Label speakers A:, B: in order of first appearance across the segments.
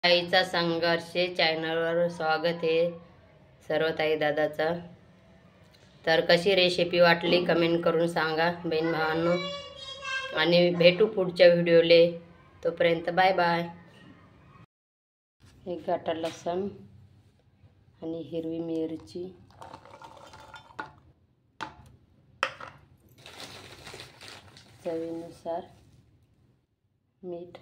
A: आईचा संघर्ष चॅनलवर स्वागत आहे सर्व ताई दादाचा। तर कशी रेसिपी वाटली कमेंट करून सांगा बहीण भावांनो, आणि भेटू पुढच्या व्हिडिओले। तोपर्यंत बाय बाय। एक गाठा लसूण आणि हिरवी मिरची, चवीनुसार मीठ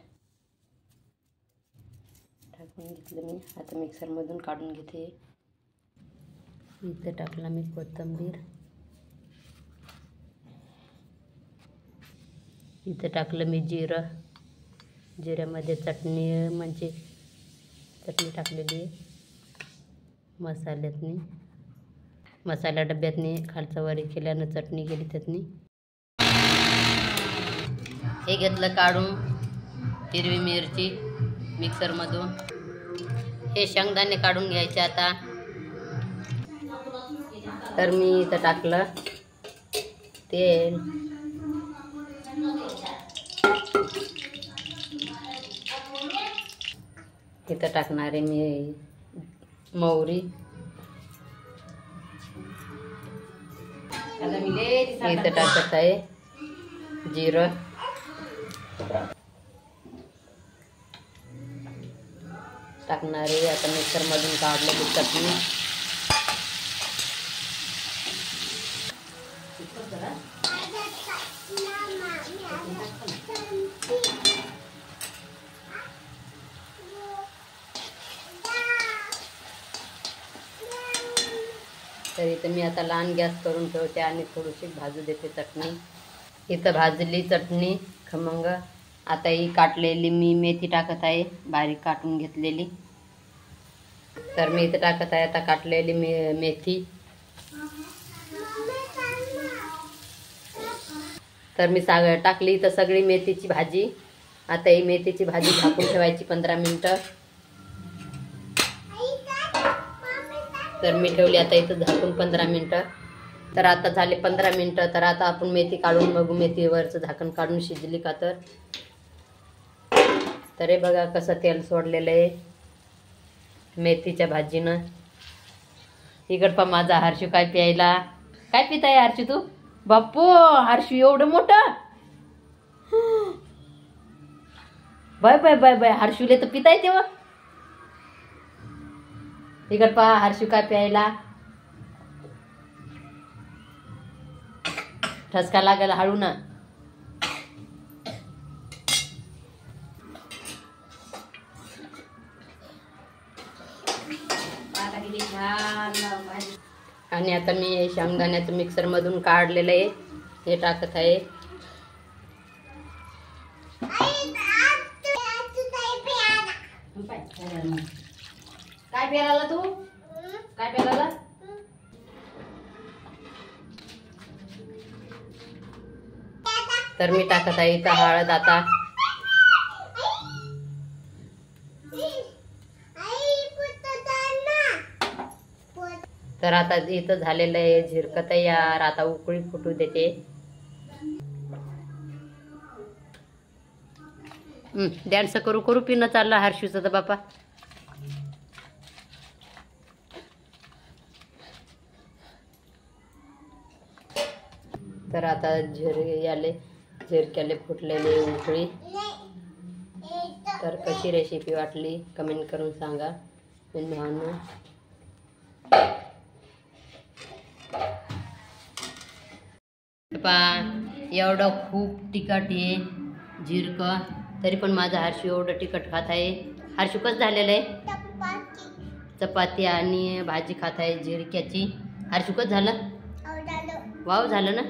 A: टाकून घेतलं मी। आता मिक्सर मधून काढून घेते। इथे टाकला मी कोथिंबीर, इथे टाकलं मी जिरं, जिऱ्यामध्ये चटणी म्हणजे चटणी टाकलेली आहे, मसाल्यातनी मसाला डब्यातनी खालचा वरी केल्यानं चटणी गेली त्यातनी। हे घेतलं काढून हिरवी मिरची मिक्सर मधून। हे शेंगदाणे काढून घ्यायचे आता। तर मी इथं टाकलं तेल, इथं टाकणार आहे मी मोहरी, इथं टाकत आहे जिरं, टाकणार आहे आता मिक्सर मधून काढलेली चटणी। तर इथं मी आता लहान गॅस करून ठेवते आणि थोडीशी भाजू देते चटणी। इथं भाजली चटणी खमंग। आता ही काटलेली मी मेथी टाकत आहे, बारीक काटून घेतलेली। तर मी इथं टाकत आहे आता काटलेली मेथी। तर मी टाकली इथं सगळी मेथीची भाजी। आता ही मेथीची भाजी झाकून ठेवायची 15 मिनिटं। तर मी ठेवली आता इथं झाकून 15 मिनिटं। तर आता झाले 15 मिनिटं। तर आता आपण मेथी काढून बघू, मेथीवरचं झाकण काढून शिजली का। तर हे बघा कसं तेल सोडलेलं आहे मेथीच्या भाजीनं। इकड पण माझा हर्षू काय प्यायला, काय पिताय हर्षू तू? बाप्पू हर्षू एवढं मोठं, बाय बाय बाय बाय। हर्षूले तर पिताय तेव्हा। इकड पहा हर्षू काय प्यायला, ठसका लागायला हळू ना। आणि आता मी शेंगदाण्याचं मिक्सर मधून काढलेलं आहे हे टाकत आहे। काय प्यायला तू, काय प्यायला? तर मी टाकत आहे इथं हळद आता। तर आता इथं झालेलं आहे झिरकं तयार। आता उकळी फुटू देते। डान्स करू करू पिणं चाललं हर्षूचं तर बापा। तर आता झिरक्याले फुटलेले उकळी। तर कशी रेसिपी वाटली कमेंट करून सांगा भावांनो। एवढं खूप तिखट आहे झिरकं, तरी पण माझा हर्षू एवढं तिखट खात आहे। हर्षू कसं झालेलं आहे? चपाती आणि भाजी खात आहे झिरक्याची। हर्षू कसं झालं? वाव झालं ना।